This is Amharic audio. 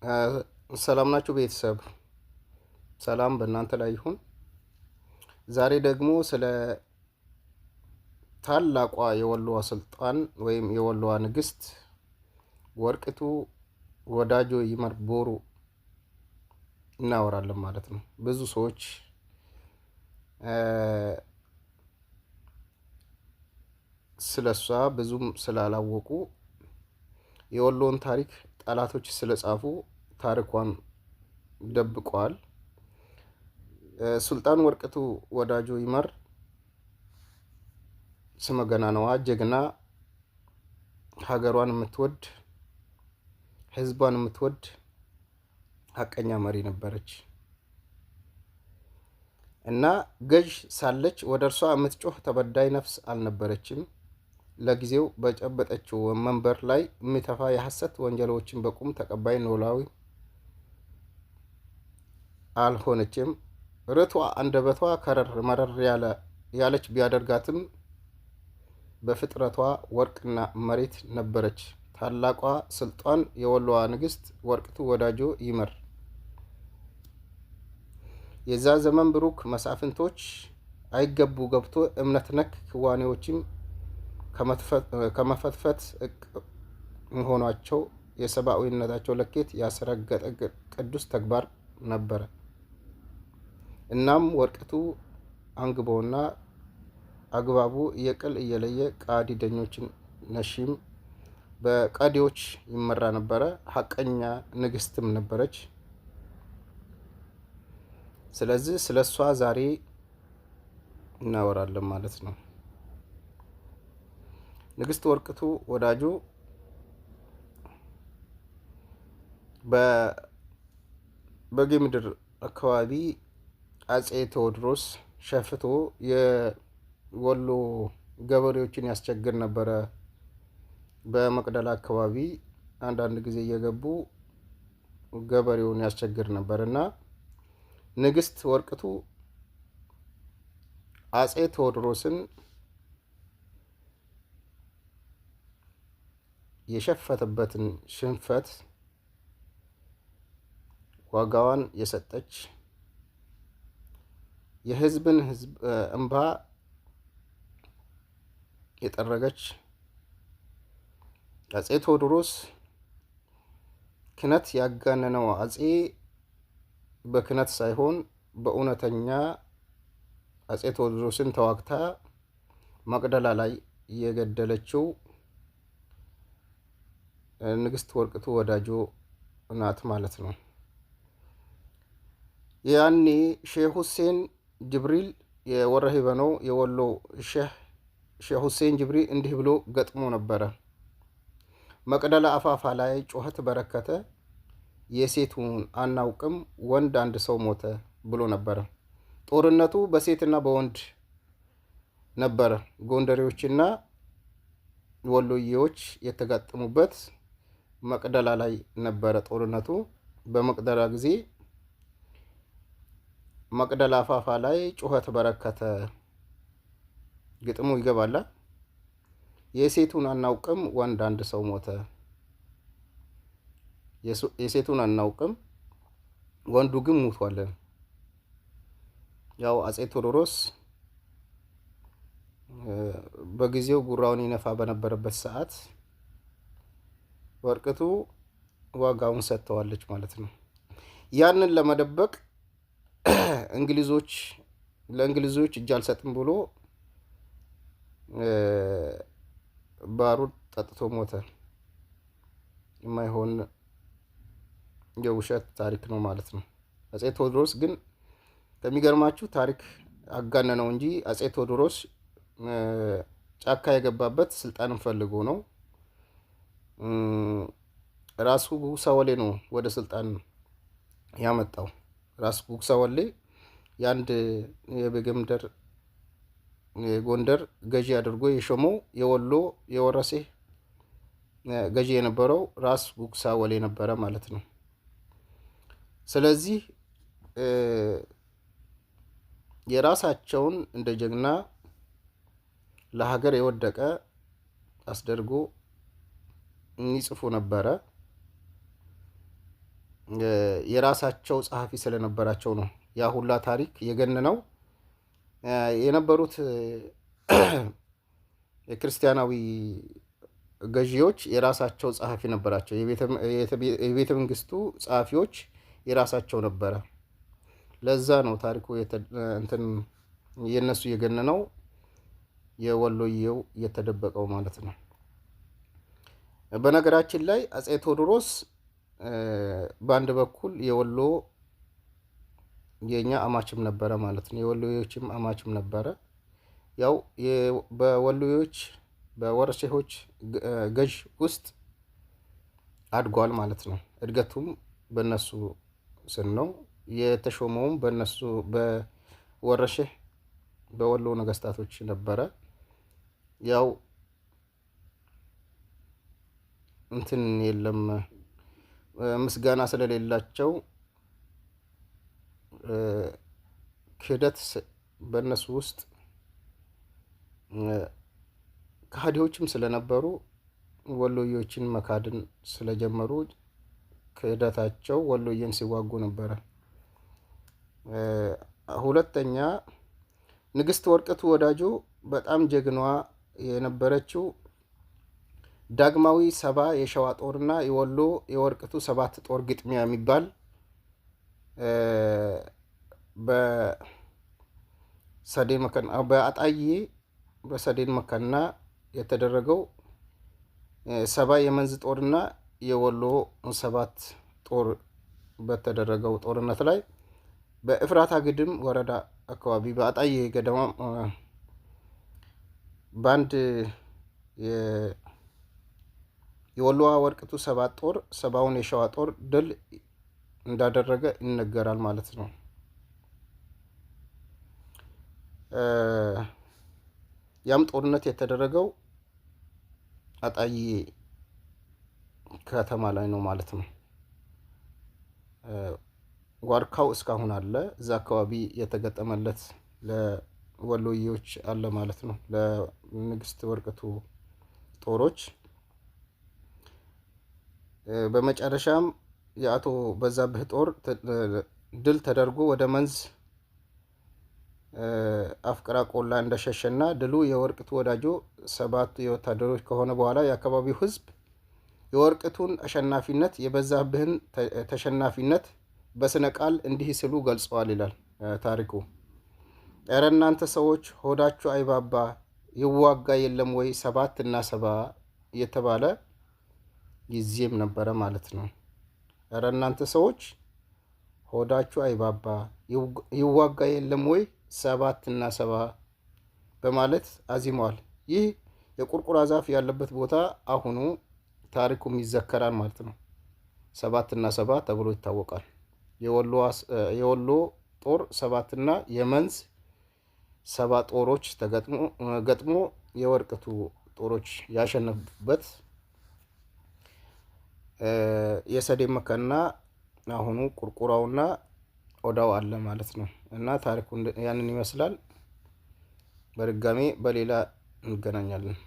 ሰላም ናችሁ ቤተሰብ? ሰላም በእናንተ ላይ ይሁን። ዛሬ ደግሞ ስለ ታላቋ የወሎዋ ስልጣን ወይም የወሎዋ ንግስት ወርቅቱ ወዳጆ ይመር ቦሩ እናወራለን ማለት ነው። ብዙ ሰዎች ስለሷ ብዙም ስላላወቁ የወሎን ታሪክ ጠላቶች ስለጻፉ ታሪኳን ደብቀዋል። ሱልጣን ወርቅቱ ወዳጆ ይመር ስመ ገናናዋ ጀግና፣ ሀገሯን የምትወድ ህዝቧን የምትወድ ሀቀኛ መሪ ነበረች እና ገዥ ሳለች ወደ እርሷ የምትጮህ ተበዳይ ነፍስ አልነበረችም። ለጊዜው በጨበጠችው መንበር ላይ የሚተፋ የሐሰት ወንጀሎችን በቁም ተቀባይ ኖላዊ አልሆነችም። ርቷ አንደበቷ ከረር መረር ያለች ቢያደርጋትም በፍጥረቷ ወርቅና መሬት ነበረች። ታላቋ ስልጣን የወሎዋ ንግስት ወርቅቱ ወዳጆ ይመር የዛ ዘመን ብሩክ መሳፍንቶች አይገቡ ገብቶ እምነት ነክ ክዋኔዎችም ከመፈትፈት መሆናቸው የሰብአዊነታቸው ለኬት ያስረገጠ ቅዱስ ተግባር ነበረ። እናም ወርቅቱ አንግቦና አግባቡ የቅል እየለየ ቃዲ ደኞችን ነሺም በቃዲዎች ይመራ ነበረ። ሀቀኛ ንግስትም ነበረች። ስለዚህ ስለሷ ዛሬ እናወራለን ማለት ነው። ንግስት ወርቅቱ ወዳጆ በጌምድር አካባቢ አጼ ቴዎድሮስ ሸፍቶ የወሎ ገበሬዎችን ያስቸግር ነበረ። በመቅደላ አካባቢ አንዳንድ ጊዜ እየገቡ ገበሬውን ያስቸግር ነበር እና ንግስት ወርቅቱ አጼ ቴዎድሮስን የሸፈተበትን ሽንፈት ዋጋዋን የሰጠች የህዝብን እንባ የጠረገች አጼ ቴዎድሮስ ክነት ያጋነነው አጼ በክነት ሳይሆን በእውነተኛ አጼ ቴዎድሮስን ተዋግታ መቅደላ ላይ የገደለችው ንግስት ወርቅቱ ወዳጆ ናት ማለት ነው። ያኔ ሼህ ሁሴን ጅብሪል የወረሂበነው የወሎ ሼህ ሁሴን ጅብሪል እንዲህ ብሎ ገጥሞ ነበረ። መቅደላ አፋፋ ላይ ጩኸት በረከተ፣ የሴቱን አናውቅም ወንድ አንድ ሰው ሞተ ብሎ ነበረ። ጦርነቱ በሴትና በወንድ ነበረ። ጎንደሬዎችና ወሎዬዎች የተጋጠሙበት መቅደላ ላይ ነበረ ጦርነቱ። በመቅደላ ጊዜ መቅደላ አፋፋ ላይ ጩኸት በረከተ ግጥሙ ይገባላ። የሴቱን አናውቅም ወንድ አንድ ሰው ሞተ። የሴቱን አናውቅም ወንዱ ግን ሞቷል። ያው አጼ ቴዎድሮስ በጊዜው ጉራውን ይነፋ በነበረበት ሰዓት ወርቅቱ ዋጋውን ሰጥተዋለች ማለት ነው። ያንን ለመደበቅ ለእንግሊዞች እጅ አልሰጥም ብሎ ባሩድ ጠጥቶ ሞተ። የማይሆን የውሸት ታሪክ ነው ማለት ነው። አጼ ቴዎድሮስ ግን ከሚገርማችሁ ታሪክ አጋነነው እንጂ አጼ ቴዎድሮስ ጫካ የገባበት ስልጣንን ፈልጎ ነው። ራሱ ጉግሳ ወሌ ነው ወደ ስልጣን ያመጣው። ራሱ ጉግሳ ወሌ የአንድ የበጌምድር የጎንደር ገዢ አድርጎ የሾመው የወሎ የወረሴ ገዢ የነበረው ራስ ጉግሳ ወሌ ነበረ ማለት ነው። ስለዚህ የራሳቸውን እንደ ጀግና ለሀገር የወደቀ አስደርጎ ይጽፉ ነበረ። የራሳቸው ጸሐፊ ስለነበራቸው ነው ያ ሁላ ታሪክ የገነነው። የነበሩት የክርስቲያናዊ ገዢዎች የራሳቸው ጸሐፊ ነበራቸው። የቤተ መንግስቱ ጸሐፊዎች የራሳቸው ነበረ። ለዛ ነው ታሪኩ እንትን የነሱ የገነነው የወሎዬው የተደበቀው ማለት ነው። በነገራችን ላይ አጼ ቴዎድሮስ በአንድ በኩል የወሎ የኛ አማችም ነበረ ማለት ነው። የወሎዮችም አማችም ነበረ። ያው በወሎዮች በወረሴዎች ገዥ ውስጥ አድጓል ማለት ነው። እድገቱም በነሱ ስን ነው። የተሾመውም በነሱ በወረሼህ በወሎ ነገስታቶች ነበረ። ያው እንትን የለም ምስጋና ስለሌላቸው ክህደት በእነሱ ውስጥ ከሃዲዎችም ስለነበሩ ወሎዮችን መካድን ስለጀመሩ ክህደታቸው ወሎየን ሲዋጉ ነበረ። ሁለተኛ ንግስት ወርቅቱ ወዳጆ በጣም ጀግናዋ የነበረችው ዳግማዊ ሰባ የሸዋ ጦርና የወሎ የወርቅቱ ሰባት ጦር ግጥሚያ የሚባል በሰዴን መካና በአጣዬ በሰዴን መካና የተደረገው ሰባ የመንዝ ጦርና የወሎ ሰባት ጦር በተደረገው ጦርነት ላይ በእፍራታ ግድም ወረዳ አካባቢ በአጣዬ ገደማ በአንድ የወሎዋ ወርቅቱ ሰባት ጦር ሰባውን የሸዋ ጦር ድል እንዳደረገ ይነገራል ማለት ነው። ያም ጦርነት የተደረገው አጣዬ ከተማ ላይ ነው ማለት ነው። ዋርካው እስካሁን አለ። እዛ አካባቢ የተገጠመለት ለወሎዬዎች አለ ማለት ነው። ለንግስት ወርቅቱ ጦሮች በመጨረሻም የአቶ በዛብህ ጦር ድል ተደርጎ ወደ መንዝ አፍቅራ ቆላ እንደሸሸና ድሉ የወርቅቱ ወዳጆ ሰባት የወታደሮች ከሆነ በኋላ የአካባቢው ሕዝብ የወርቅቱን አሸናፊነት የበዛብህን ተሸናፊነት በስነ ቃል እንዲህ ሲሉ ገልጸዋል ይላል ታሪኩ። ኧረ እናንተ ሰዎች ሆዳችሁ አይባባ ይዋጋ የለም ወይ ሰባት እና ሰባ እየተባለ ጊዜም ነበረ ማለት ነው። ኧረ እናንተ ሰዎች ሆዳችሁ አይባባ ይዋጋ የለም ወይ ሰባት እና ሰባ በማለት አዚመዋል። ይህ የቁርቁራ ዛፍ ያለበት ቦታ አሁኑ ታሪኩም ይዘከራል ማለት ነው። ሰባት እና ሰባ ተብሎ ይታወቃል። የወሎ ጦር ሰባትና የመንዝ ሰባ ጦሮች ገጥሞ የወርቅቱ ጦሮች ያሸነፉበት የሰዴን መካና አሁኑ ቁርቁራውና ኦዳው አለ ማለት ነው። እና ታሪኩ ያንን ይመስላል። በድጋሜ በሌላ እንገናኛለን።